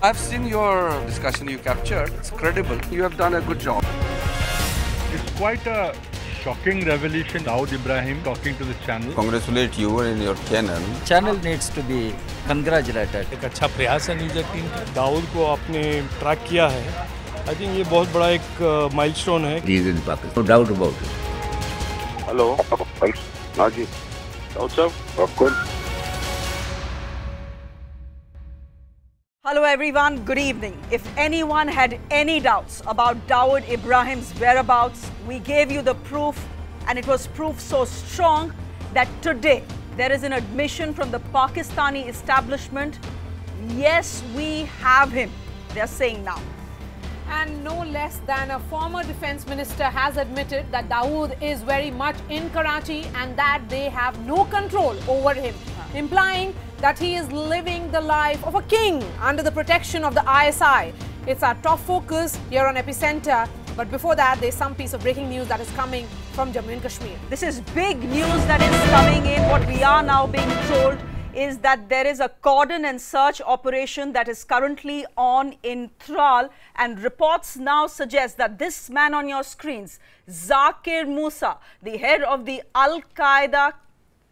I've seen your discussion you captured. It's credible. You have done a good job. It's quite a shocking revelation. Daud Ibrahim talking to the channel. Congratulate you and your channel. Channel needs to be congratulated. एक अच्छा प्रयास है news 18 का। दाऊद को आपने track किया है। I think ये बहुत बड़ा एक माइलस्टोन है। He is in Pakistan. No doubt about it. Hello. हाँ जी। दाऊद साहब, of course. Hello everyone, good evening. If anyone had any doubts about Dawood Ibrahim's whereabouts, we gave you the proof, and it was proof so strong that today there is an admission from the Pakistani establishment. Yes, we have him, they're saying now. And no less than a former defense minister has admitted that Dawood is very much in Karachi and that they have no control over him, implying that he is living the life of a king under the protection of the ISI. It's our top focus here on Epicentre. But before that, there's some piece of breaking news that is coming from Jammu and Kashmir. This is big news that is coming in. What we are now being told is that there is a cordon and search operation that is currently on in Tral, and reports now suggest that this man on your screens, Zakir Musa, the head of the Al-Qaeda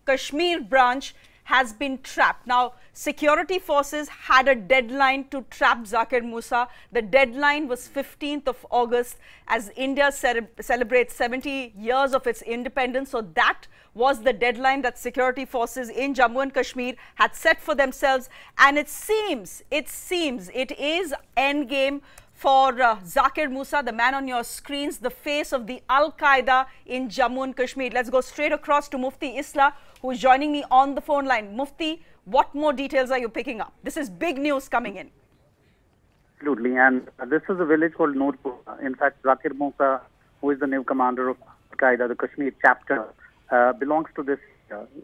Kashmir branch, has been trapped. Now, security forces had a deadline to trap Zakir Musa. The deadline was 15th of August as India celebrates 70 years of its independence. So that was the deadline that security forces in Jammu and Kashmir had set for themselves. And it seems it is endgame for Zakir Musa, the man on your screens, the face of the Al-Qaeda in Jammu and Kashmir. Let's go straight across to Mufti Isla, who is joining me on the phone line. Mufti, what more details are you picking up? This is big news coming in. Absolutely, and this is a village called Noorpur. In fact, Zakir Musa, who is the new commander of Al-Qaeda, the Kashmir chapter, belongs to this.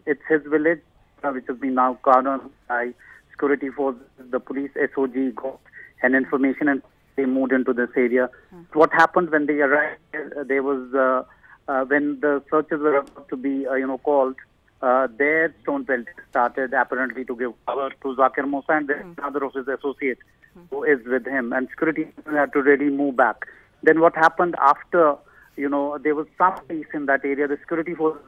It's his village, which has been now cordoned by security forces, the police, SOG, got an information, and they moved into this area. What happened when they arrived? There was when the searches were about to be, called. Their stone belt started apparently to give cover to Zakir Musa, and then another of his associates who is with him, and security had to really move back. Then what happened after, there was some peace in that area, the security forces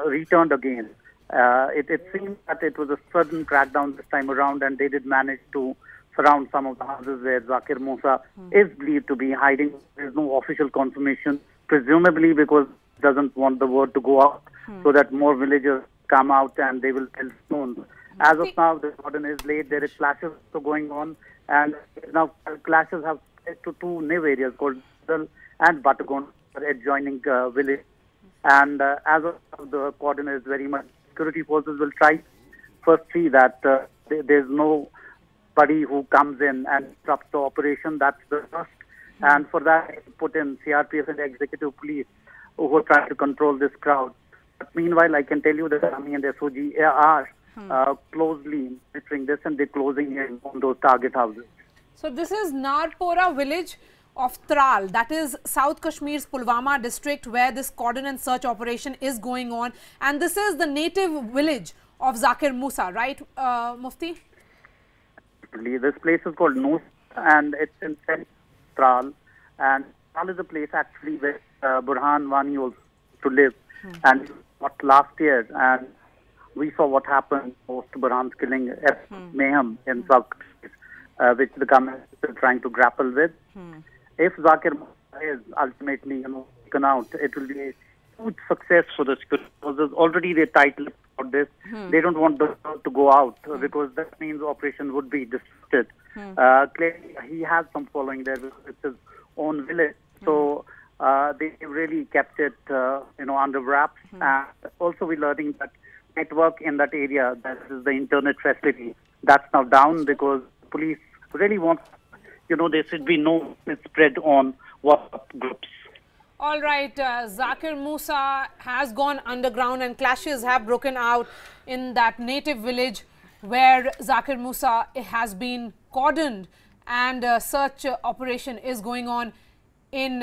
returned again. It seemed that it was a sudden crackdown this time around, and they did manage to surround some of the houses where Zakir Musa is believed to be hiding. There is no official confirmation, presumably because he doesn't want the word to go out so that more villagers come out and they will tell soon. As of now, the cordon is laid. There is clashes going on, and now clashes have led to two new areas called Dhoundial and Batagon, adjoining village. And as of now, the cordon is very much. Security forces will try first see that there's nobody who comes in and disrupts the operation. That's the first. And for that, put in CRPF and executive police who are trying to control this crowd. But meanwhile, I can tell you that the Army and the SOG are closely monitoring this, and they're closing in on those target houses. So this is Narpora village of Tral, that is South Kashmir's Pulwama district, where this cordon and search operation is going on. And this is the native village of Zakir Musa, right, Mufti? This place is called Noor, and it's in Tral. And Tral is a place actually where Burhan Wani also used to live. And what last year, and we saw what happened post Burhan's killing, mayhem in South Kashmir, which the government is trying to grapple with. If Zakir is ultimately taken out, it will be a huge success for the security forces. Already they're tight-lipped about this. They don't want the word to go out because that means operation would be disrupted. Clearly, he has some following there. It's his own village. So they really kept it, under wraps. And also we're learning that network in that area, that is the internet facility, that's now down because police really want, there should be no spread on WhatsApp groups. All right, Zakir Musa has gone underground and clashes have broken out in that native village where Zakir Musa has been cordoned, and search operation is going on in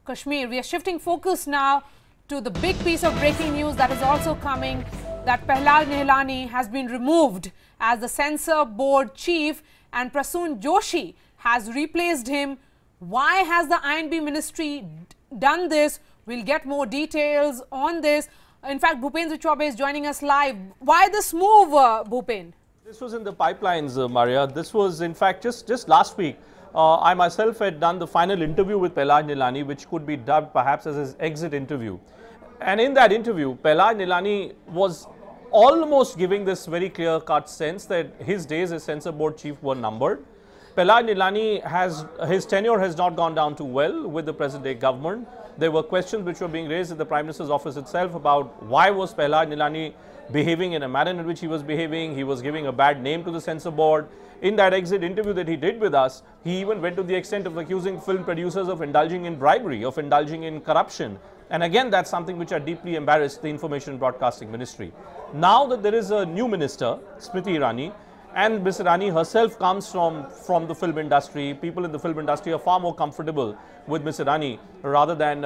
Kashmir. We are shifting focus now to the big piece of breaking news that is also coming, that Prahlad Nihlani has been removed as the censor board chief, and Prasoon Joshi has replaced him. Why has the I&B ministry done this? We'll get more details on this. In fact, Bhupendra Chaubey is joining us live. Why this move, Bhupen? This was in the pipelines, Marya. This was, in fact, just last week. I myself had done the final interview with Prahlad Nilani, which could be dubbed perhaps as his exit interview. And in that interview, Prahlad Nilani was almost giving this very clear-cut sense that his days as censor board chief were numbered. Prahlad Nilani his tenure has not gone down too well with the present-day government. There were questions which were being raised at the Prime Minister's office itself about why was Prahlad Nilani behaving in a manner in which he was behaving. He was giving a bad name to the censor board. In that exit interview that he did with us, he even went to the extent of accusing film producers of indulging in bribery, of indulging in corruption. And again, that's something which had deeply embarrassed the Information and Broadcasting Ministry. Now that there is a new minister, Smriti Irani, and Ms. Irani herself comes from the film industry, people in the film industry are far more comfortable with Ms. Irani rather than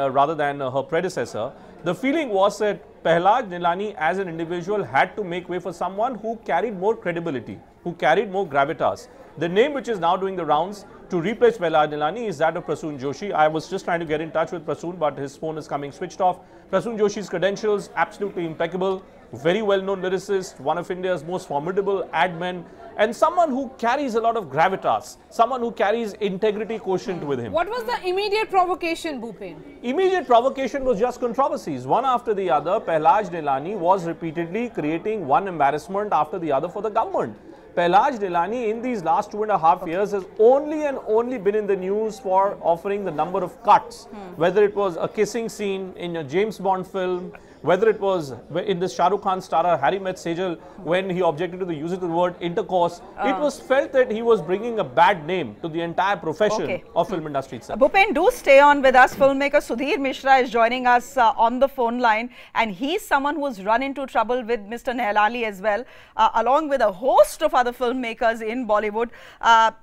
her predecessor. The feeling was that Prahlad Nilani as an individual had to make way for someone who carried more credibility, who carried more gravitas. The name which is now doing the rounds to replace Prahlad Nilani is that of Prasoon Joshi. I was just trying to get in touch with Prasoon, but his phone is coming switched off. Prasoon Joshi's credentials, absolutely impeccable. Very well-known lyricist, one of India's most formidable ad men, and someone who carries a lot of gravitas, someone who carries integrity quotient with him. What was the immediate provocation, Bhupen? Immediate provocation was just controversies. One after the other, Prahlad Nilani was repeatedly creating one embarrassment after the other for the government. Prahlad Nilani in these last 2.5 years has only been in the news for offering the number of cuts, whether it was a kissing scene in a James Bond film, whether it was in the Shah Rukh Khan starrer Harry Met Sejal when he objected to the use of the word intercourse. It was felt that he was bringing a bad name to the entire profession of film industry itself. Bhupen, do stay on with us. Filmmaker Sudhir Mishra is joining us on the phone line, and he's someone who has run into trouble with Mr. Nilani as well, along with a host of other filmmakers in Bollywood.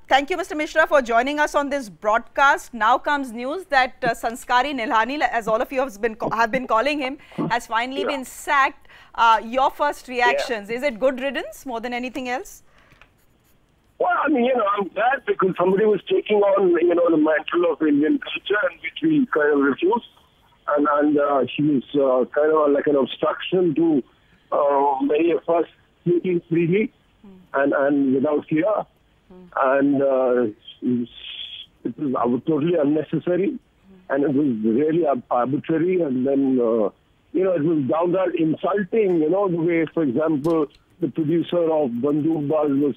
Thank you, Mr. Mishra, for joining us on this broadcast. Now comes news that Sanskari Nilani, as all of you have been calling him, has finally been sacked. Your first reactions, is it good riddance more than anything else? Well, I mean, I'm glad because somebody was taking on, the mantle of Indian culture, and which we kind of refused. And she was kind of like an obstruction to many of us speaking freely and without fear. And it was totally unnecessary, and it was really arbitrary. And then, it was downright insulting, the way, for example, the producer of Dhoundial was,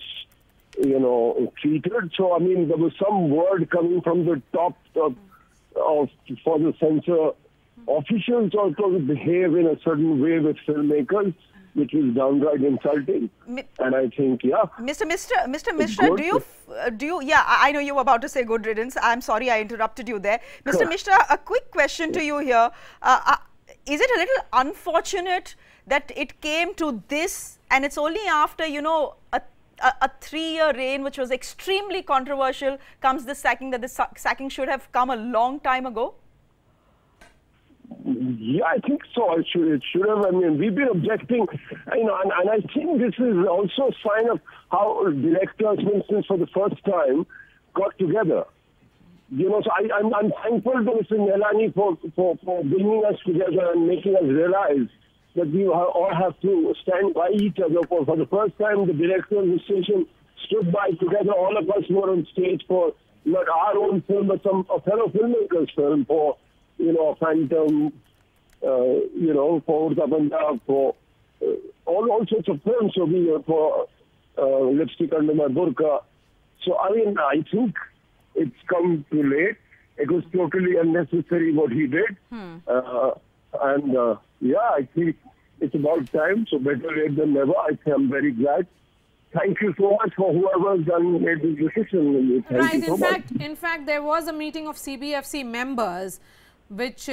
treated. So, I mean, there was some word coming from the top for the censor officials also to behave in a certain way with filmmakers, which was downright insulting. And I think, Mr. Mishra, do you, I know you were about to say good riddance. I'm sorry I interrupted you there. Mr. Mishra, a quick question to you here. Is it a little unfortunate that it came to this, and it's only after, a 3-year reign, which was extremely controversial, comes this sacking, that this sacking should have come a long time ago? Yeah, I think so. It should have. I mean, we've been objecting, and I think this is also a sign of how directors, for instance, for the first time, got together. So I'm thankful to Mr. Nilani for bringing us together and making us realize that we all have to stand by each other. For the first time, the director of the station stood by together. All of us were on stage for not our own film, but a fellow filmmakers' film for, Phantom, for Urta Banda, for all sorts of films. So we were for Lipstick Under My Burqa. So, I mean, I think it's come too late. It was totally unnecessary what he did. I think it's about time. So better late than never. I'm very glad. Thank you so much for whoever has made this decision. Right. In fact, there was a meeting of CBFC members which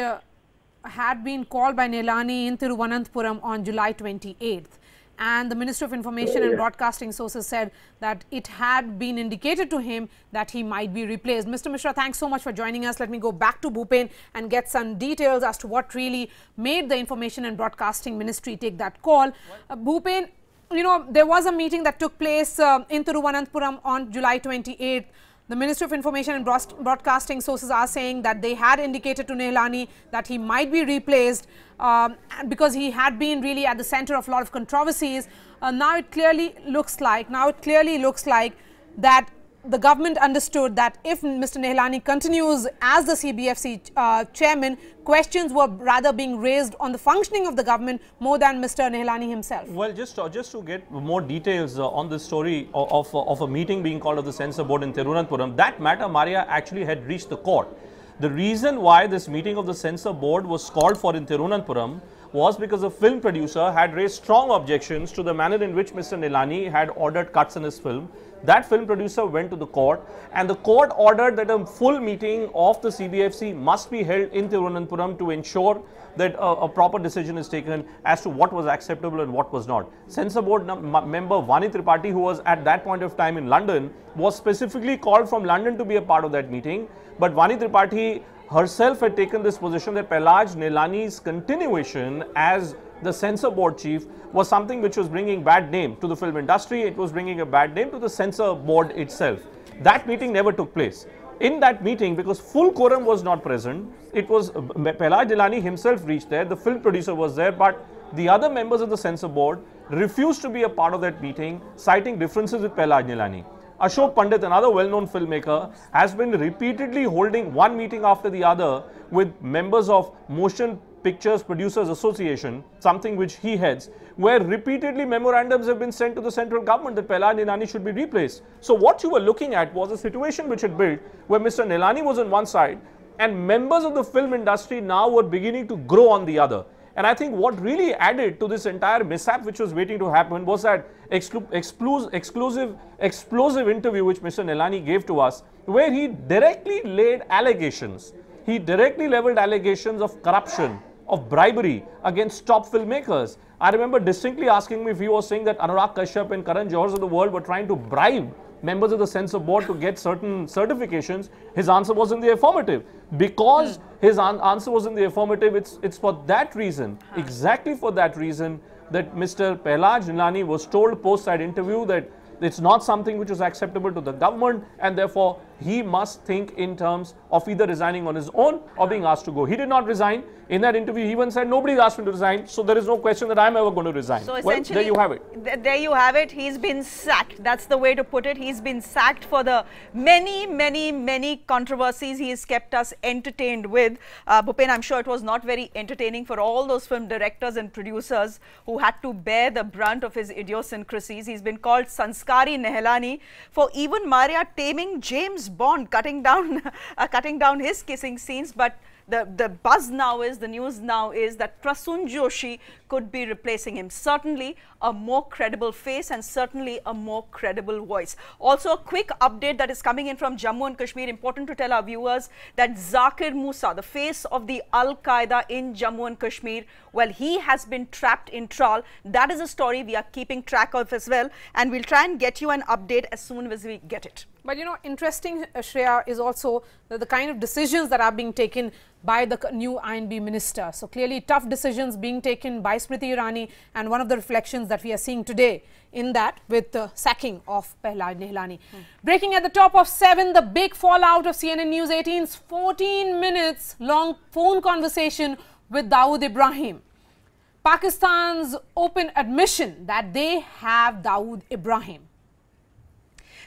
had been called by Nilani in Thiruvananthapuram on July 28th. And the Minister of Information and Broadcasting sources said that it had been indicated to him that he might be replaced. Mr. Mishra, thanks so much for joining us. Let me go back to Bhupen and get some details as to what really made the Information and Broadcasting Ministry take that call. Bhupen, there was a meeting that took place in Thiruvananthapuram on July 28th. The Minister of Information and Broadcasting sources are saying that they had indicated to Nehlani that he might be replaced because he had been really at the center of a lot of controversies. Now it clearly looks like that the government understood that if Mr. Nehlani continues as the CBFC chairman, questions were rather being raised on the functioning of the government more than Mr. Nehlani himself. Well, just to get more details on this story of a meeting being called of the censor board in Thiruvananthapuram, that matter, Marya, actually had reached the court. The reason why this meeting of the censor board was called for in Thiruvananthapuram was because a film producer had raised strong objections to the manner in which Mr. Nehlani had ordered cuts in his film. That film producer went to the court, and the court ordered that a full meeting of the CBFC must be held in Thiruvananthapuram to ensure that a proper decision is taken as to what was acceptable and what was not. Censor board member Vani Tripathi, who was at that point of time in London, was specifically called from London to be a part of that meeting. But Vani Tripathi herself had taken this position that Pailaj Nehlani's continuation as the censor board chief was something which was bringing bad name to the film industry. It was bringing a bad name to the censor board itself. That meeting never took place. In that meeting, because full quorum was not present, it was Pailaj Nehlani himself reached there, the film producer was there, but the other members of the censor board refused to be a part of that meeting, citing differences with Pailaj Nehlani. Ashok Pandit, another well-known filmmaker, has been repeatedly holding one meeting after the other with members of Motion Pictures Producers Association, something which he heads, where repeatedly memorandums have been sent to the central government that Pailaj Nehlani should be replaced. So what you were looking at was a situation which had built where Mr. Nehlani was on one side and members of the film industry now were beginning to grow on the other. And I think what really added to this entire mishap which was waiting to happen was that explosive interview which Mr. Nehlani gave to us, where he directly laid allegations. He directly leveled allegations of corruption, of bribery against top filmmakers. I remember distinctly asking him if he was saying that Anurag Kashyap and Karan Johars of the world were trying to bribe members of the censor board to get certain certifications. His answer was in the affirmative. Because his answer was in the affirmative, it's for that reason, exactly for that reason, that Mr. Pailaj Nehlani was told post that interview that it's not something which was acceptable to the government, and therefore he must think in terms of either resigning on his own or being asked to go. He did not resign. In that interview, he even said, nobody's asked me to resign, so there is no question that I'm ever going to resign. So well, there you have it. There you have it. He's been sacked. That's the way to put it. He's been sacked for the many controversies he has kept us entertained with. Bhupen, I'm sure it was not very entertaining for all those film directors and producers who had to bear the brunt of his idiosyncrasies. He's been called Sanskari Nehlani for even Marya taming James Bond, cutting down his kissing scenes. But the buzz now is, the news now is that Prasun Joshi could be replacing him. Certainly a more credible face and certainly a more credible voice. Also a quick update that is coming in from Jammu and Kashmir. Important to tell our viewers that Zakir Musa, the face of the Al-Qaeda in Jammu and Kashmir, well, he has been trapped in Tral. That is a story we are keeping track of as well, and we'll try and get you an update as soon as we get it. But interesting, Shreya, is also the kind of decisions that are being taken by the new INB minister. So clearly tough decisions being taken by Smriti Irani, and one of the reflections that we are seeing today in that with the sacking of Pailaj Nehlani. Breaking at the top of 7, the big fallout of CNN News 18's 14 minutes long phone conversation with Dawood Ibrahim. Pakistan's open admission that they have Dawood Ibrahim.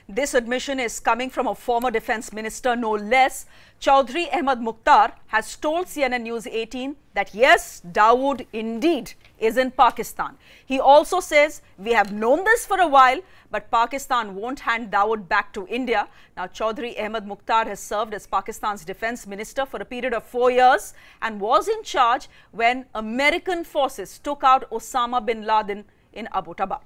This admission is coming from a former defense minister, no less. Chaudhary Ahmed Mukhtar has told CNN News 18 that yes, Dawood indeed is in Pakistan. He also says, we have known this for a while, but Pakistan won't hand Dawood back to India. Now, Chaudhary Ahmed Mukhtar has served as Pakistan's defense minister for a period of 4 years and was in charge when American forces took out Osama bin Laden in Abbottabad.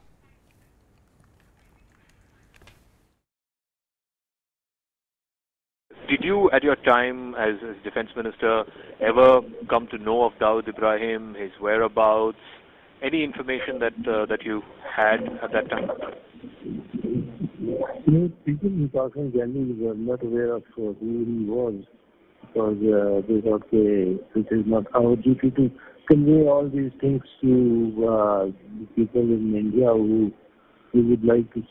Did you, at your time as defense minister, ever come to know of Dawood Ibrahim, his whereabouts, any information that you had at that time? People in Pakistan generally were not aware of who he was, because they thought this is not our duty to convey all these things to the people in India who would like to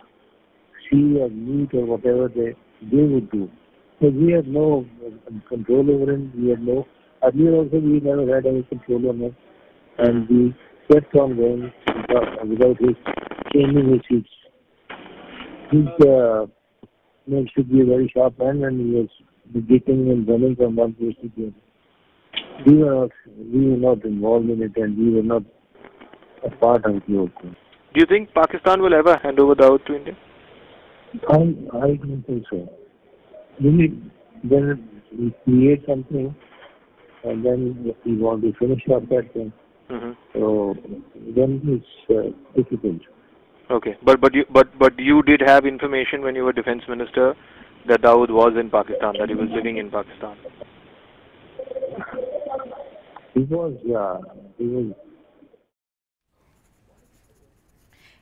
see or meet or whatever they would do. So we have no control over him. We have no. Earlier also we never had any control on him, and we kept on going without his changing his seats. He should be a very sharp man, and he was getting and running from one place to the other. We were not involved in it, and we were not a part of the whole thing. Do you think Pakistan will ever hand over Dawood to India? I don't think so. Then we create something, and then we want to finish up that thing. So then it's difficult. Okay, but you did have information when you were Defence Minister that Dawood was in Pakistan, that he was living in Pakistan. He was.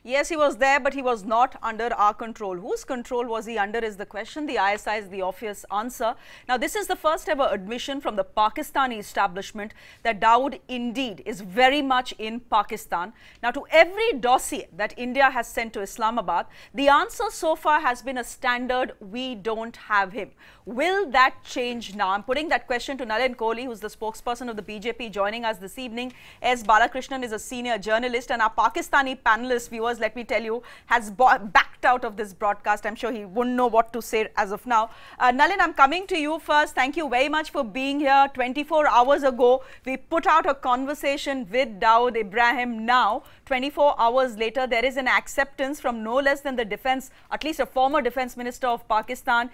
Yes, he was there, but he was not under our control. Whose control was he under is the question. The ISI is the obvious answer. Now, this is the first ever admission from the Pakistani establishment that Dawood indeed is very much in Pakistan. Now, to every dossier that India has sent to Islamabad, the answer so far has been a standard: we don't have him. Will that change now? I'm putting that question to Nalin Kohli, who's the spokesperson of the BJP, joining us this evening. S. Balakrishnan is a senior journalist, and our Pakistani panelist, viewers, let me tell you, has backed out of this broadcast. I'm sure he wouldn't know what to say as of now. Nalin, I'm coming to you first. Thank you very much for being here. 24 hours ago, we put out a conversation with Dawood Ibrahim. Now, 24 hours later, there is an acceptance from no less than the defense, at least a former defense minister of Pakistan.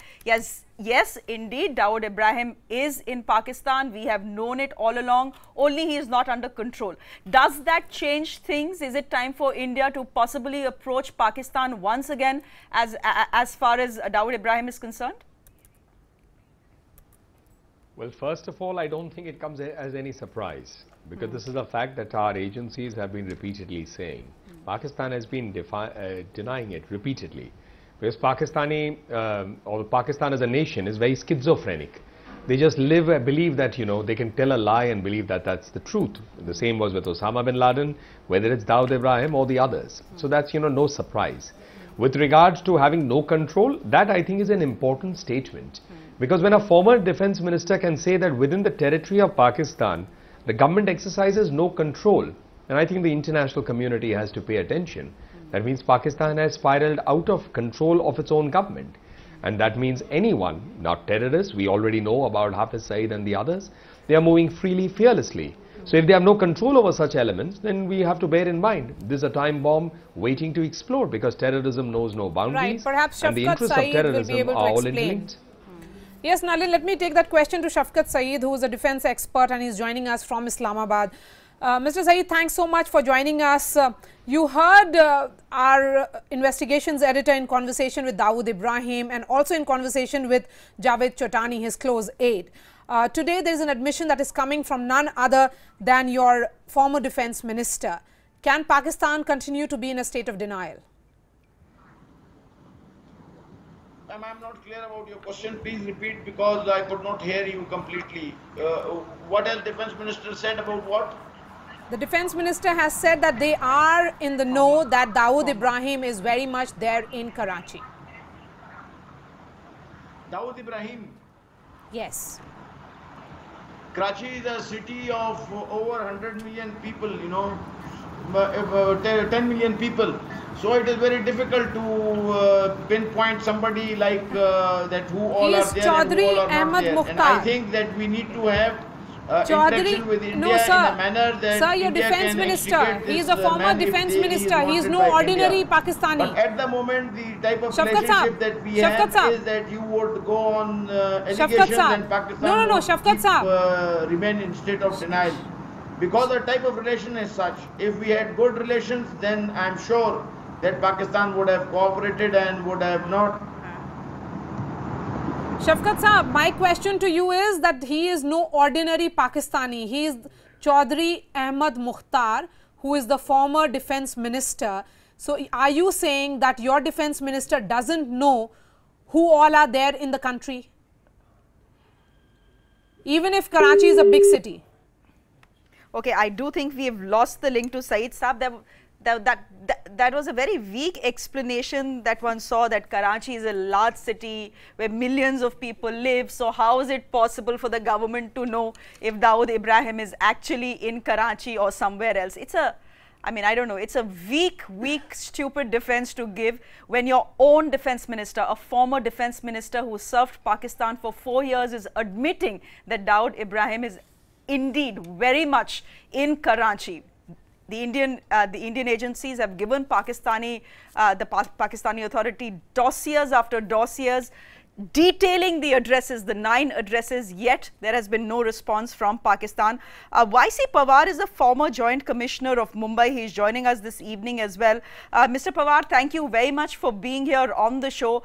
Yes, indeed, Dawood Ibrahim is in Pakistan. We have known it all along, only he is not under control. Does that change things? Is it time for India to possibly approach Pakistan once again as far as Dawood Ibrahim is concerned? Well, first of all, I don't think it comes as any surprise, because this is a fact that our agencies have been repeatedly saying. Pakistan has been denying it repeatedly. Because Pakistan as a nation is very schizophrenic. They just believe that, they can tell a lie and believe that that's the truth. The same was with Osama bin Laden, whether it's Dawood Ibrahim or the others. So that's, no surprise. With regards to having no control, that I think is an important statement. Because when a former defense minister can say that within the territory of Pakistan, the government exercises no control, and I think the international community has to pay attention. That means Pakistan has spiraled out of control of its own government. And that means anyone, not terrorists, we already know about Hafiz Saeed and the others, they are moving freely, fearlessly. So if they have no control over such elements, then we have to bear in mind, this is a time bomb waiting to explode, because terrorism knows no boundaries. Right, perhaps and the interests of terrorism are all interlinked. Yes, Nalin, let me take that question to Shafkat Saeed, who is a defense expert and is joining us from Islamabad. Mr. Saeed, thanks so much for joining us. You heard our investigations editor in conversation with Dawood Ibrahim and also in conversation with Javed Chotani, his close aide. Today, there is an admission that is coming from none other than your former defense minister. Can Pakistan continue to be in a state of denial? I'm not clear about your question. Please repeat, because I could not hear you completely. What has defense minister said about what? The defense minister has said that they are in the know that Dawood Ibrahim is very much there in Karachi. Dawood Ibrahim? Yes. Karachi is a city of over 100 million people, 10 million people. So it is very difficult to pinpoint somebody like that who all are there and who all are not there. And I think that we need to have interaction with India in a manner that sir, your India defense minister, he is a former defense minister, he is no ordinary Pakistani. But at the moment, the type of relationship that we have is that you would go on allegations and Pakistan would remain in state of denial. Because the type of relation is such, if we had good relations, then I'm sure that Pakistan would have cooperated and would have not. Shafkat Saab, my question to you is that he is no ordinary Pakistani. He is Chaudhary Ahmed Mukhtar, who is the former defense minister. So are you saying that your defense minister doesn't know who all are there in the country? Even if Karachi is a big city. Okay, I do think we have lost the link to Saeed Saab. That was a very weak explanation that one saw, that Karachi is a large city where millions of people live. So how is it possible for the government to know if Dawood Ibrahim is actually in Karachi or somewhere else? It's a, I mean, I don't know, it's a weak, stupid defense to give when your own defense minister, a former defense minister who served Pakistan for 4 years, is admitting that Dawood Ibrahim is indeed very much in Karachi. The Indian agencies have given Pakistani Authority dossiers after dossiers detailing the addresses, the 9 addresses, yet there has been no response from Pakistan. YC Pawar is a former Joint Commissioner of Mumbai. He is joining us this evening as well. Mr. Pawar, thank you very much for being here on the show.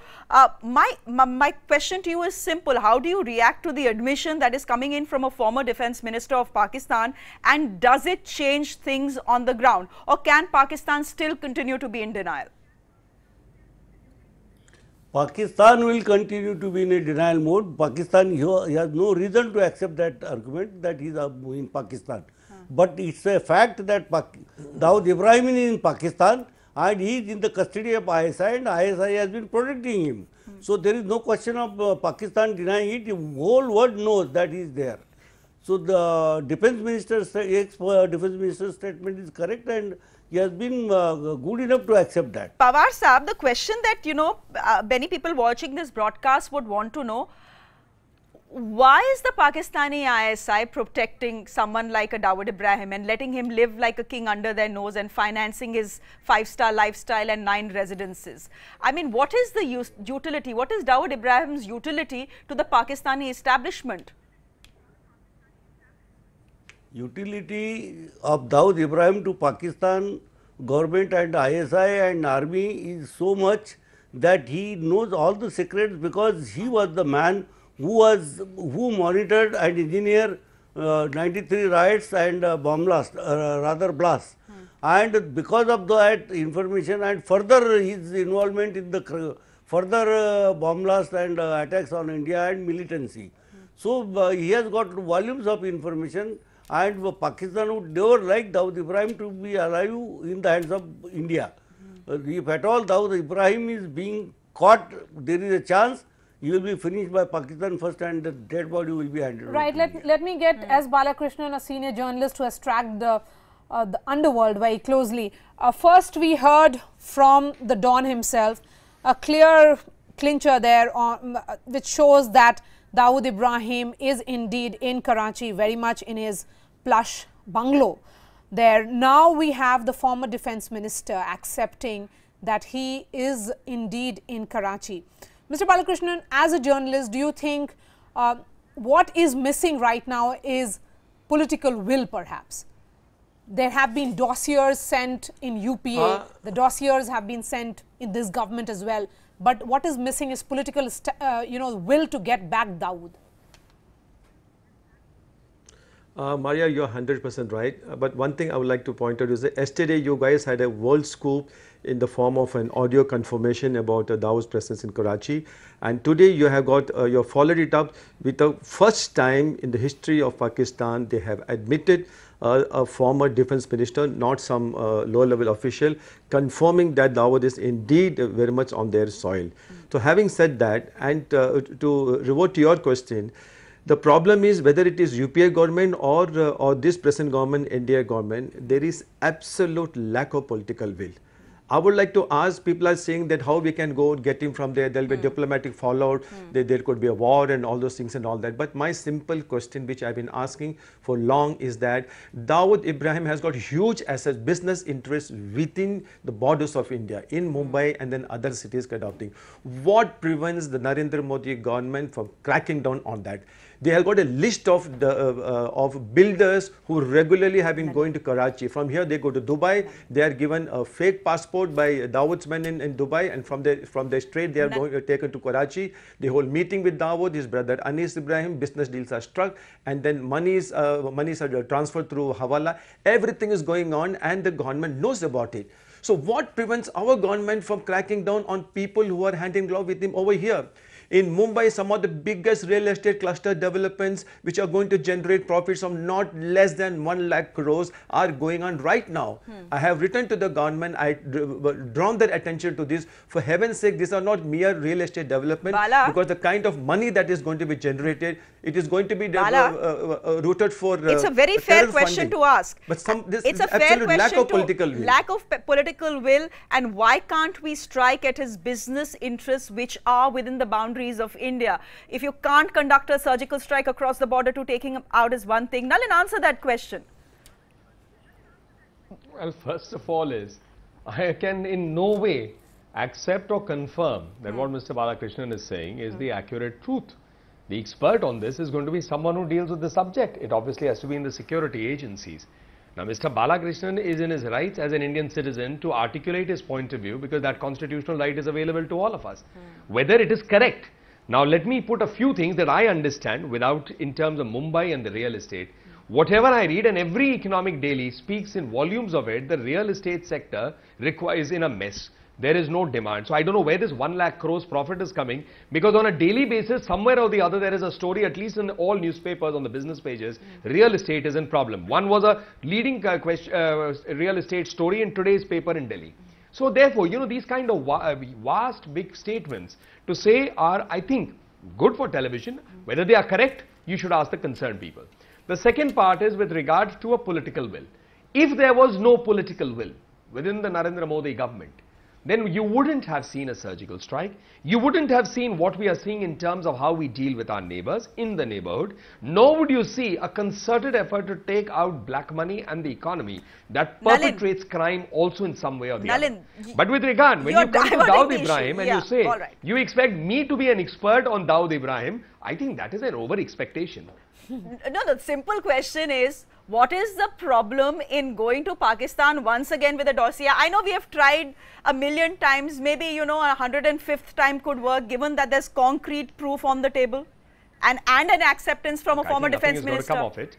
My question to you is simple. How do you react to the admission that is coming in from a former Defence Minister of Pakistan, and does it change things on the ground, or can Pakistan still continue to be in denial? Pakistan will continue to be in a denial mode. Pakistan, he has no reason to accept that argument that he is in Pakistan. But it's a fact that Dawood Ibrahim is in Pakistan and he is in the custody of ISI, and ISI has been protecting him. So there is no question of Pakistan denying it. The whole world knows that he is there. So the Defence Minister's statement is correct, and he has been good enough to accept that. Pawar Saab, the question that, you know, many people watching this broadcast would want to know, why is the Pakistani ISI protecting someone like a Dawood Ibrahim and letting him live like a king under their nose and financing his 5-star lifestyle and 9 residences? I mean, what is the utility? What is Dawood Ibrahim's utility to the Pakistani establishment? Utility of Dawood Ibrahim to Pakistan government and ISI and army is so much that he knows all the secrets, because he was the man who monitored and engineered 93 riots and blasts. And because of that information and further his involvement in the further bomb blast and attacks on India and militancy. So he has got volumes of information. And Pakistan would never like Dawood Ibrahim to be alive in the hands of India. If at all Dawood Ibrahim is being caught, there is a chance he will be finished by Pakistan first, and the dead body will be handed over. Right. Let me get S. Balakrishnan, a senior journalist who has tracked the underworld very closely. First, we heard from the Don himself a clear clincher there, which shows that Dawood Ibrahim is indeed in Karachi, very much in his plush bungalow there. Now we have the former defense minister accepting that he is indeed in Karachi. Mr. Balakrishnan, as a journalist, do you think what is missing right now is political will, perhaps? There have been dossiers sent in UPA, the dossiers have been sent in this government as well. But what is missing is political, will to get back Dawood. Marya, you're 100% right. But one thing I would like to point out is that yesterday you guys had a world scoop in the form of an audio confirmation about Dawood's presence in Karachi. And today you have got, you have followed it up with the first time in the history of Pakistan they have admitted a former defense minister, not some low-level official, confirming that Dawood is indeed very much on their soil. So having said that, and to revert to your question, the problem is whether it is UPA government or this present government, NDA government, there is absolute lack of political will. I would like to ask, people are saying that how we can go get him from there, there will be diplomatic fallout, there could be a war and all those things and all that. But my simple question which I have been asking for long is that Dawood Ibrahim has got huge assets, business interests within the borders of India, in Mumbai and then other cities adopting. What prevents the Narendra Modi government from cracking down on that? They have got a list of builders who regularly have been going to Karachi. From here they go to Dubai, they are given a fake passport by Dawood's men in Dubai, and from the straight they are taken to Karachi. The whole meeting with Dawood, his brother Anis Ibrahim, business deals are struck, and then monies are transferred through Hawala. Everything is going on and the government knows about it. So what prevents our government from cracking down on people who are hand in glove with him over here? In Mumbai, some of the biggest real estate cluster developments which are going to generate profits of not less than 1 lakh crores are going on right now. I have written to the government, I drawn their attention to this. For heaven's sake, these are not mere real estate development, because the kind of money that is going to be generated, it is going to be rooted for it's a very fair question to ask. But it's a fair question lack of political will. Lack of political will, and why can't we strike at his business interests which are within the boundaries of India? If you can't conduct a surgical strike across the border to taking him out is one thing. Nalin, answer that question. Well, first of all I can in no way accept or confirm that what Mr. Balakrishnan is saying is the accurate truth. The expert on this is going to be someone who deals with the subject. It obviously has to be in the security agencies. Now, Mr. Balakrishnan is in his rights as an Indian citizen to articulate his point of view, because that constitutional right is available to all of us. Whether it is correct. Now, let me put a few things that I understand without in terms of Mumbai and the real estate. Whatever I read, and every economic daily speaks in volumes of it, the real estate sector is in a mess. There is no demand. So I don't know where this 1 lakh crores profit is coming, because on a daily basis, somewhere or the other, there is a story, at least in all newspapers on the business pages, real estate is in problem. One was a leading real estate story in today's paper in Delhi. So therefore, you know, these kind of vast, big statements to say are, I think, good for television. Whether they are correct, you should ask the concerned people. The second part is with regard to a political will. If there was no political will within the Narendra Modi government, then you wouldn't have seen a surgical strike. You wouldn't have seen what we are seeing in terms of how we deal with our neighbors in the neighborhood. Nor would you see a concerted effort to take out black money and the economy that perpetrates crime also in some way or the other. But with regard, when you come to Daud Ibrahim and you say, you expect me to be an expert on Daud Ibrahim, I think that is an over-expectation. No, the simple question is, what is the problem in going to Pakistan once again with a dossier? I know we have tried a million times, maybe, you know, 105th time could work, given that there's concrete proof on the table and an acceptance from a former defense minister. Come off it.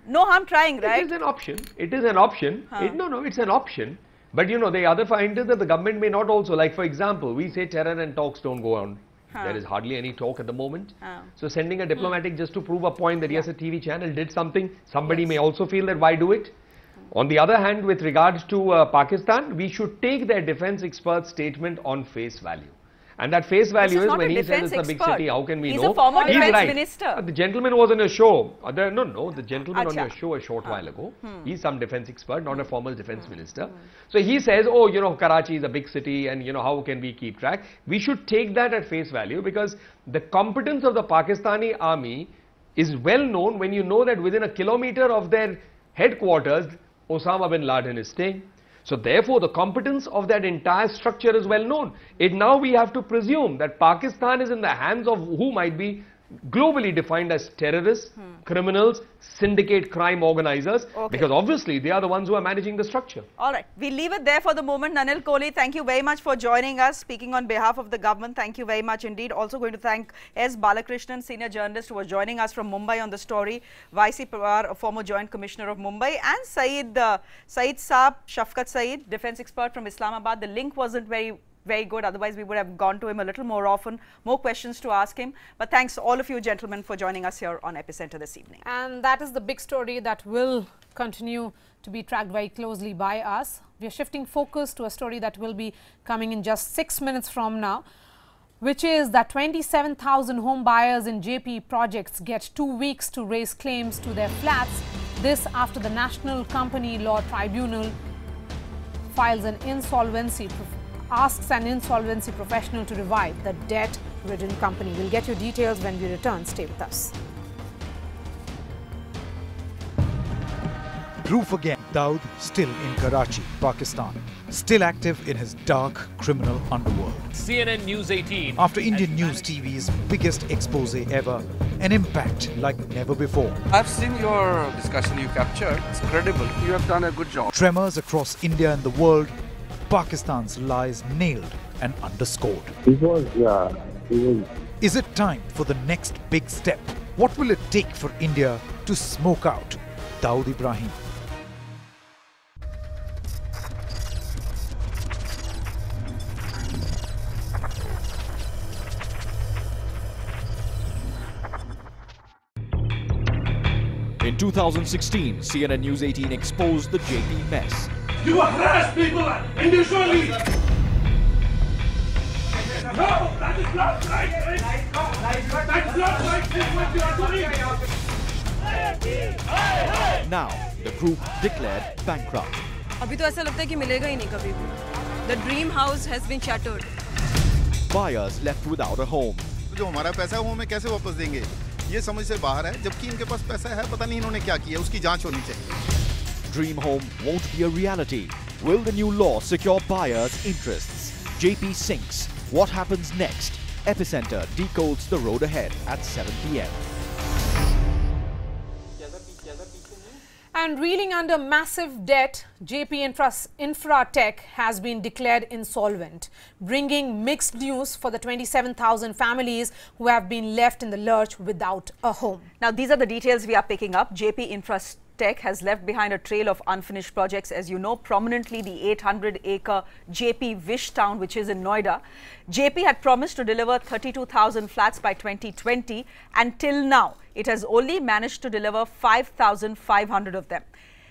No harm trying, right? It is an option. It is an option. No, it's an option. But, you know, the other point is that the government may not also, like, for example, we say terror and talks don't go on. There is hardly any talk at the moment. So sending a diplomatic just to prove a point that yes, a TV channel did something, somebody may also feel that why do it? On the other hand, with regards to Pakistan, we should take their defense expert statement on face value. And that face value is when he says it's a big city, how can we know? He's a former defense minister. The gentleman was on a show. The gentleman on your show a short while ago. He's some defense expert, not a former defense minister. So he says, oh, you know, Karachi is a big city and, you know, how can we keep track? We should take that at face value, because the competence of the Pakistani army is well known when you know that within a kilometer of their headquarters, Osama bin Laden is staying. So therefore, the competence of that entire structure is well known. Now we have to presume that Pakistan is in the hands of who might be globally defined as terrorists, criminals, syndicate crime organizers, because obviously they are the ones who are managing the structure. All right, we leave it there for the moment. Nanil Kohli, thank you very much for joining us, speaking on behalf of the government. Thank you very much indeed. Also going to thank S. Balakrishnan, senior journalist who was joining us from Mumbai on the story, YC Pawar, a former Joint Commissioner of Mumbai, and Saeed Saab, Shafkat Saeed, defense expert from Islamabad. The link wasn't very good, otherwise we would have gone to him a little more often, more questions to ask him. But thanks all of you gentlemen for joining us here on Epicentre this evening. And that is the big story that will continue to be tracked very closely by us. We are shifting focus to a story that will be coming in just 6 minutes from now, which is that 27,000 home buyers in JP projects get 2 weeks to raise claims to their flats. This after the National Company Law Tribunal files an insolvency asks an insolvency professional to revive the debt-ridden company. We'll get your details when we return. Stay with us. Proof again. Daud still in Karachi, Pakistan. Still active in his dark criminal underworld. CNN News 18. After Indian News TV's biggest expose ever, an impact like never before. I've seen your discussion you captured. It's credible. You have done a good job. Tremors across India and the world. Pakistan's lies nailed and underscored. Is it time for the next big step? What will it take for India to smoke out Daud Ibrahim? In 2016, CNN News 18 exposed the JP mess. You harass people individually. No, that is not right. That's not right. This is what you are doing. Now, the group declared bankrupt. अभी तो ऐसा लगता है कि मिलेगा ही नहीं कभी भी. The dream house has been shattered. Buyers left without a home. जो हमारा पैसा है वो हमें कैसे वापस देंगे? ये समझ से बाहर है. जबकि इनके पास पैसा है, पता नहीं इन्होंने क्या किया. उसकी जांच होनी चाहिए. Dream home won't be a reality. Will the new law secure buyers' interests? JP sinks. What happens next? Epicentre decodes the road ahead at 7 p.m. And reeling under massive debt, JP Infratech has been declared insolvent, bringing mixed news for the 27,000 families who have been left in the lurch without a home. Now, these are the details we are picking up. JP Infratech has left behind a trail of unfinished projects, as you know, prominently the 800-acre JP Wish Town, which is in Noida. JP had promised to deliver 32,000 flats by 2020, and till now, it has only managed to deliver 5,500 of them.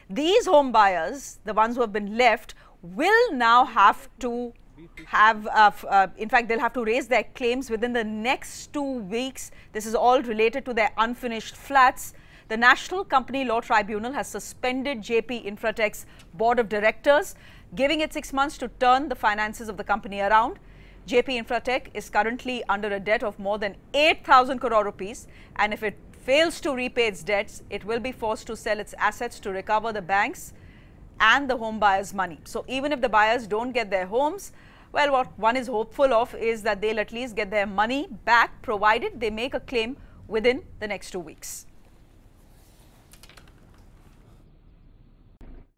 These home buyers, the ones who have been left, will now have to in fact, they'll have to raise their claims within the next 2 weeks. This is all related to their unfinished flats. The National Company Law Tribunal has suspended JP Infratech's board of directors, giving it 6 months to turn the finances of the company around. JP Infratech is currently under a debt of more than 8,000 crore rupees, and if it fails to repay its debts, it will be forced to sell its assets to recover the banks and the home buyers' money. So even if the buyers don't get their homes, well, what one is hopeful of is that they'll at least get their money back, provided they make a claim within the next 2 weeks.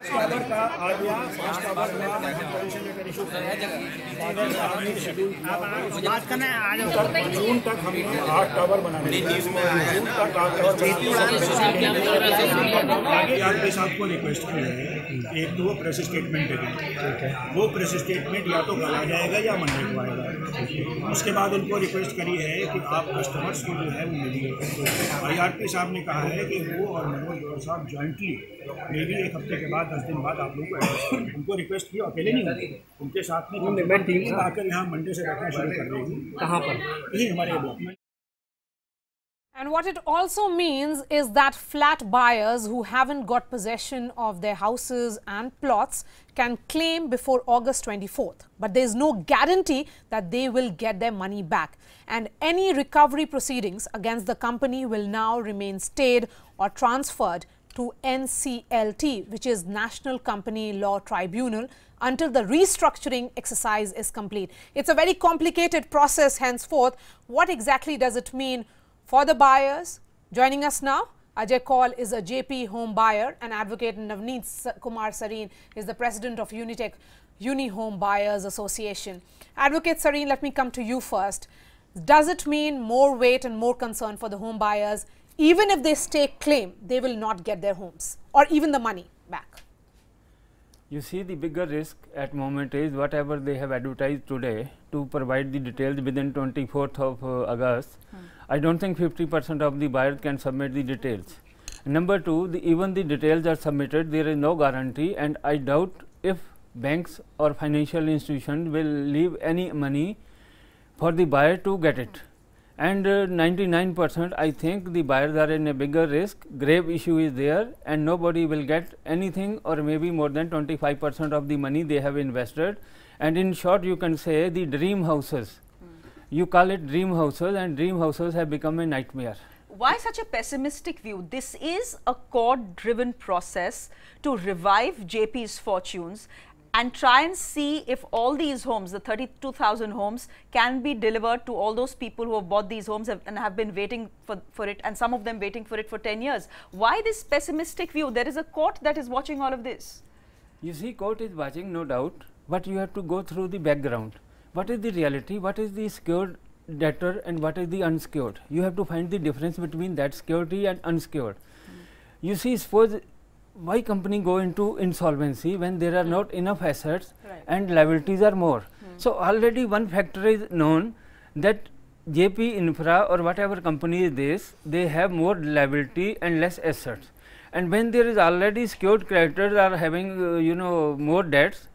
Tower का आ गया, 5 tower issue बात करना है आज जून तक हमने 8 tower बनाने हैं। जून तक 8 टावर आगे आपको रिक्वेस्ट की है, एक तो वो प्रेस स्टेटमेंट देंगे, वो प्रेस स्टेटमेंट या तो कल आ जाएगा या मंडे को आएगा। उसके बाद उनको रिक्वेस्ट करी है कि आप कस्टमर्स को जो है वो मिलिए। IRP साहब ने कहा है कि वो और मनोज साहब जॉइंटली मे भी 1 हफ्ते के बाद 10 दिन बाद आप लोगों को एड्रेस करें। उनको रिक्वेस्ट किया, अकेले नहीं होंगे, उनके साथ में टीम आकर यहाँ मंडे से रखना शुरू कर देगी। कहाँ पर? यही हमारे ब्लॉक में। And what it also means is that flat buyers who haven't got possession of their houses and plots can claim before August 24th. But there is no guarantee that they will get their money back. And any recovery proceedings against the company will now remain stayed or transferred to NCLT, which is National Company Law Tribunal, until the restructuring exercise is complete. It's a very complicated process henceforth. What exactly does it mean for the buyers? Joining us now, Ajay Kaul is a JP home buyer and advocate, and Navneet Kumar Sareen is the president of Unitech Uni Home Buyers Association. Advocate Sareen, let me come to you first. Does it mean more weight and more concern for the home buyers? Even if they stake claim, they will not get their homes or even the money back. You see, the bigger risk at moment is whatever they have advertised today to provide the details within 24th of August. I don't think 50% of the buyers can submit the details. Number two, even the details are submitted, there is no guarantee, and I doubt if banks or financial institutions will leave any money for the buyer to get it. And 99% I think the buyers are in a bigger risk, grave issue is there, and nobody will get anything or maybe more than 25% of the money they have invested. And in short, you can say the dream houses, you call it dream houses, and dream houses have become a nightmare. Why such a pessimistic view? This is a court-driven process to revive JP's fortunes and try and see if all these homes, the 32,000 homes, can be delivered to all those people who have bought these homes and have been waiting for it, and some of them waiting for it for 10 years. Why this pessimistic view? There is a court that is watching all of this. You see, court is watching, no doubt, but you have to go through the background. What is the reality? What is the secured debtor and what is the unsecured? You have to find the difference between that security and unsecured. You see, suppose why company go into insolvency when there are not enough assets and liabilities are more. So already one factor is known, that JP Infra or whatever company is this, they have more liability and less assets. And when there is already secured creditors are having more debts,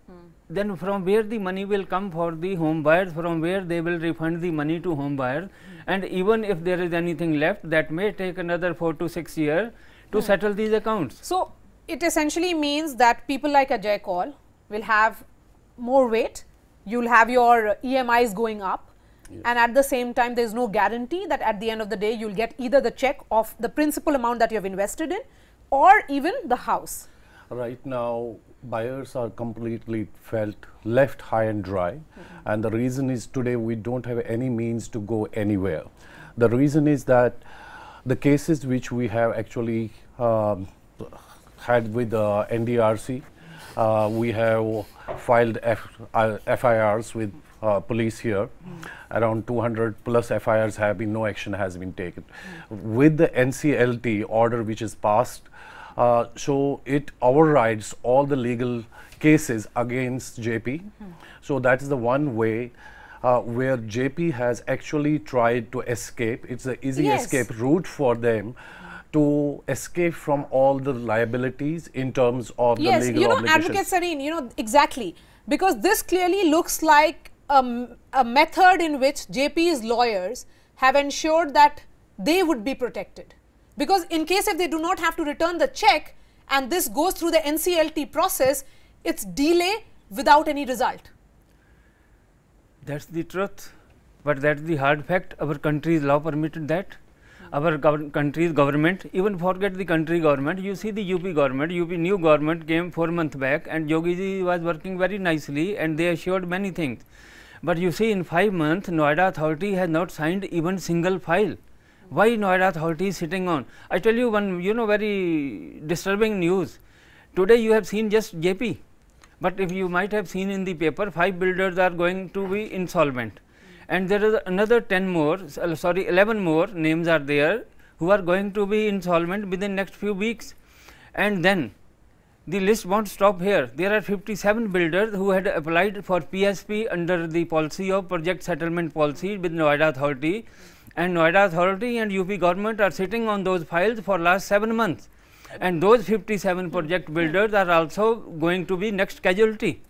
then from where the money will come for the home buyers, from where they will refund the money to home buyers, and even if there is anything left, that may take another 4 to 6 years to settle these accounts. So it essentially means that people like Ajay Kaul will have more weight, you will have your EMIs going up, and at the same time there is no guarantee that at the end of the day you will get either the check of the principal amount that you have invested in or even the house. Right now buyers are completely left high and dry, and the reason is today we don't have any means to go anywhere. The reason is that the cases which we have actually had with the NDRC, we have filed FIRs with police here. Around 200 plus FIRs have been, no action has been taken. With the NCLT order which is passed, so it overrides all the legal cases against JP. So that is the one way where JP has actually tried to escape. It's an easy escape route for them to escape from all the liabilities in terms of the legal obligations. Advocate Sareen, exactly, because this clearly looks like a method in which JP's lawyers have ensured that they would be protected. Because in case if they do not have to return the check and this goes through the NCLT process, it's delay without any result. That's the truth, but that's the hard fact. Our country's law permitted that. Our country's government, even forget the country government, you see the UP government, new government came 4 months back and Yogi ji was working very nicely and they assured many things. But you see in 5 months, Noida authority has not signed even single file. Why Noida authority is sitting on? I tell you one, very disturbing news. Today you have seen just JP, but if you might have seen in the paper, 5 builders are going to be insolvent. And there is another 11 more names are there who are going to be insolvent within next few weeks. And then the list won't stop here. There are 57 builders who had applied for PSP under the policy of project settlement policy with Noida authority, and Noida authority and UP government are sitting on those files for last 7 months, and those 57 project builders are also going to be next casualty.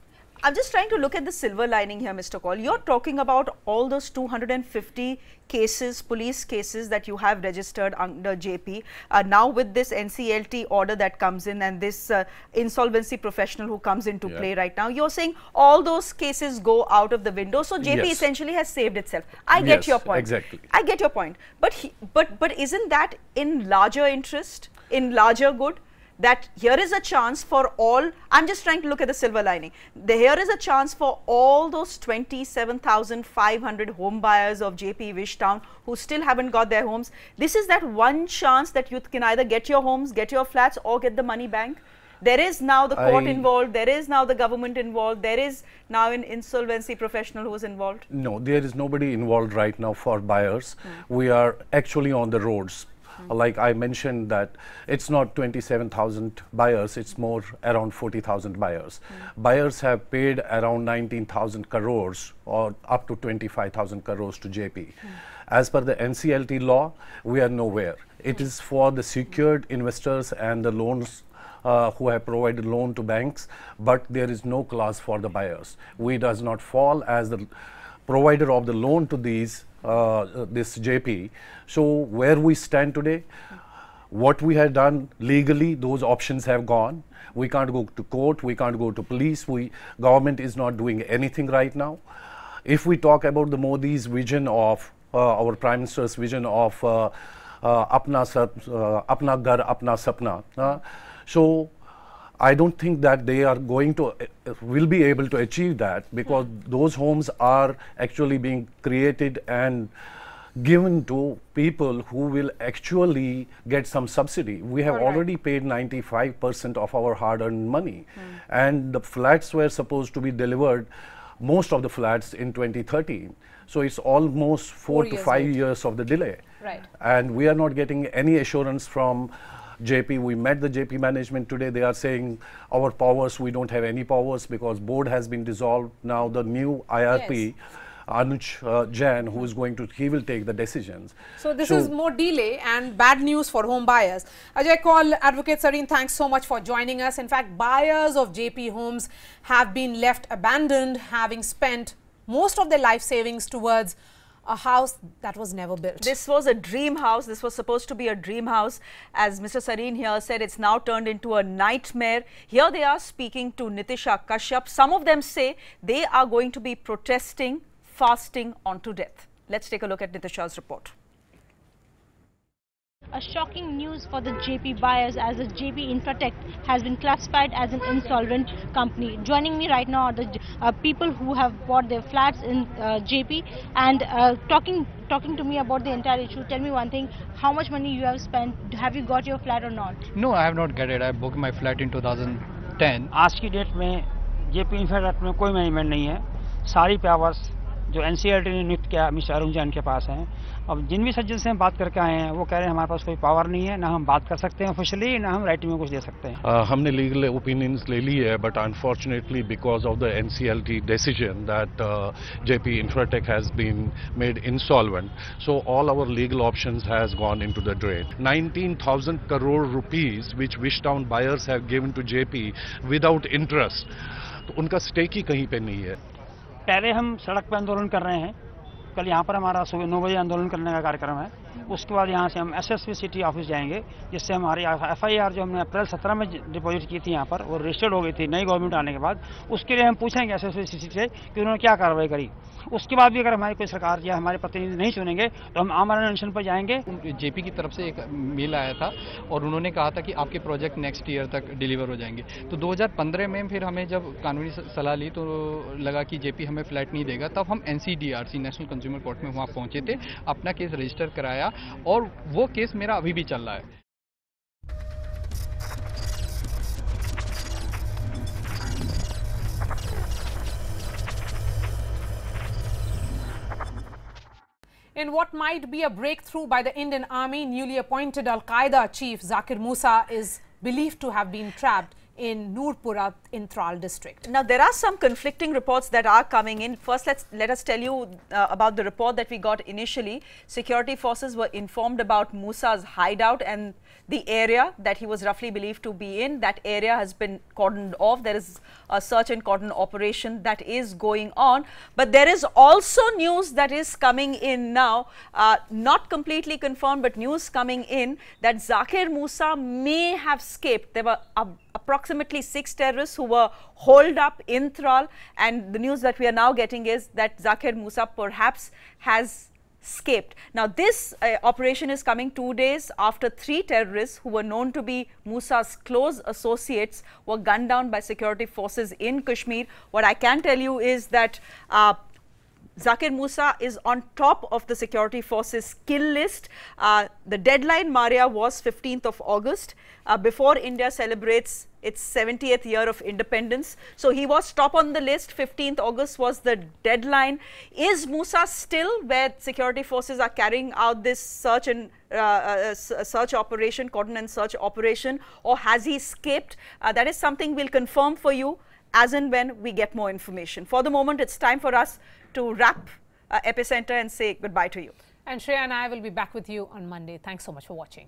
I'm just trying to look at the silver lining here, Mr. Kaul. You're talking about all those 250 cases, police cases that you have registered under JP. Now with this NCLT order that comes in and this insolvency professional who comes into play right now, you're saying all those cases go out of the window. So JP essentially has saved itself. I get your point. Exactly. I get your point. But isn't that in larger interest, in larger good? That here is a chance for all, I'm just trying to look at the silver lining. Here is a chance for all those 27,500 home buyers of JP Wishtown who still haven't got their homes. This is that one chance that you can either get your homes, get your flats, or get the money back. There is now the court involved, there is now the government involved, there is now an insolvency professional who is involved. No, there is nobody involved right now for buyers. We are actually on the roads. Like I mentioned that it's not 27,000 buyers, it's more around 40,000 buyers. Buyers have paid around 19,000 crores or up to 25,000 crores to JP. As per the NCLT law, we are nowhere. It is for the secured investors and the loans who have provided loan to banks, but there is no clause for the buyers. We does not fall as the provider of the loan to these this JP. So where we stand today, what we have done legally, those options have gone. We can't go to court, we can't go to police, government is not doing anything right now. If we talk about the Modi's vision of, our Prime Minister's vision of Apna Ghar, Apna Sapna, so I don't think that they are going to, will be able to achieve that, because those homes are actually being created and given to people who will actually get some subsidy. We have already paid 95% of our hard-earned money, and the flats were supposed to be delivered, most of the flats in 2013. So it's almost 4 to 5 years of the delay. And we are not getting any assurance from JP. We met the JP management today. They are saying our powers, we don't have any powers because board has been dissolved. Now the new IRP Anuj Jain, who is going to, he will take the decisions. So this is more delay and bad news for home buyers. Ajay Kaul, Advocate Sareen, thanks so much for joining us. In fact, buyers of JP homes have been left abandoned, having spent most of their life savings towards a house that was never built. This was a dream house. This was supposed to be a dream house. As Mr. Sareen here said, it's now turned into a nightmare. Here they are speaking to Nitisha Kashyap. Some of them say they are going to be protesting, fasting on to death. Let's take a look at Nitisha's report. A shocking news for the JP buyers, as the JP Infratech has been classified as an insolvent company. Joining me right now are the people who have bought their flats in JP and talking to me about the entire issue. Tell me one thing, how much money you have spent? Have you got your flat or not? No, I have not got it. I booked my flat in 2010. आज की date में JP Infratech में कोई management नहीं है. सारी powers जो NCLT ने नियुक्त किया मिस्टर अरुण जैन के पास हैं. अब जिन भी सज्जन से हम बात करके आए हैं वो कह रहे हैं हमारे पास कोई पावर नहीं है, ना हम बात कर सकते हैं ऑफिशियली, ना हम राइटिंग में कुछ दे सकते हैं. हमने लीगल ओपिनियंस ले ली है, but unfortunately because of the NCLT decision that JP Infratech has been made insolvent, so all our legal options has gone into the drain. 19,000 crore rupees which Wishtown buyers have given to JP without interest, तो उनका stake ही कहीं पे नहीं है. पहले हम सड़क पर आंदोलन कर रहे हैं. कल यहाँ पर हमारा सुबह 9 बजे आंदोलन करने का कार्यक्रम है. उसके बाद यहाँ से हम SSP सिटी ऑफिस जाएंगे, जिससे हमारी FIR जो हमने अप्रैल 17 में डिपॉजिट की थी यहाँ पर, वो रजिस्टर्ड हो गई थी नई गवर्नमेंट आने के बाद. उसके लिए हम पूछेंगे SSP सिटी से कि उन्होंने क्या कार्रवाई करी. उसके बाद भी अगर हमारी कोई सरकार या हमारे प्रतिनिधि नहीं चुनेंगे तो हम आमरण अनशन पर जाएंगे. JP की तरफ से एक मेल आया था और उन्होंने कहा था कि आपके प्रोजेक्ट नेक्स्ट ईयर तक डिलीवर हो जाएंगे. तो 2015 में फिर हमें जब कानूनी सलाह ली तो लगा कि JP हमें फ्लैट नहीं देगा. तब हम NCDRC नेशनल कंज्यूमर कोर्ट में वहाँ पहुँचे थे, अपना केस रजिस्टर कराया और वो केस मेरा अभी भी चल रहा है. In what might be a breakthrough by the Indian Army, newly appointed Al-Qaeda chief Zakir Musa is believed to have been trapped in Noorpura in Tral district. Now there are some conflicting reports that are coming in. First, let us tell you about the report that we got initially. Security forces were informed about Musa's hideout and the area that he was roughly believed to be in. That area has been cordoned off. There is a search and cordon operation that is going on. But there is also news that is coming in now, not completely confirmed, but news coming in that Zakir Musa may have escaped. There were approximately 6 terrorists who were holed up in Tral, and the news that we are now getting is that Zakir Musa perhaps has escaped. Now this operation is coming 2 days after 3 terrorists who were known to be Musa's close associates were gunned down by security forces in Kashmir. What I can tell you is that Zakir Musa is on top of the security forces kill list. The deadline, Marya, was 15th of August before India celebrates its 70th year of independence. So he was top on the list. 15th August was the deadline. Is Musa still where security forces are carrying out this search and search operation, cordon and search operation, or has he escaped? That is something we'll confirm for you as and when we get more information. For the moment, it's time for us to wrap Epicenter and say goodbye to you. And Shreya and I will be back with you on Monday. Thanks so much for watching.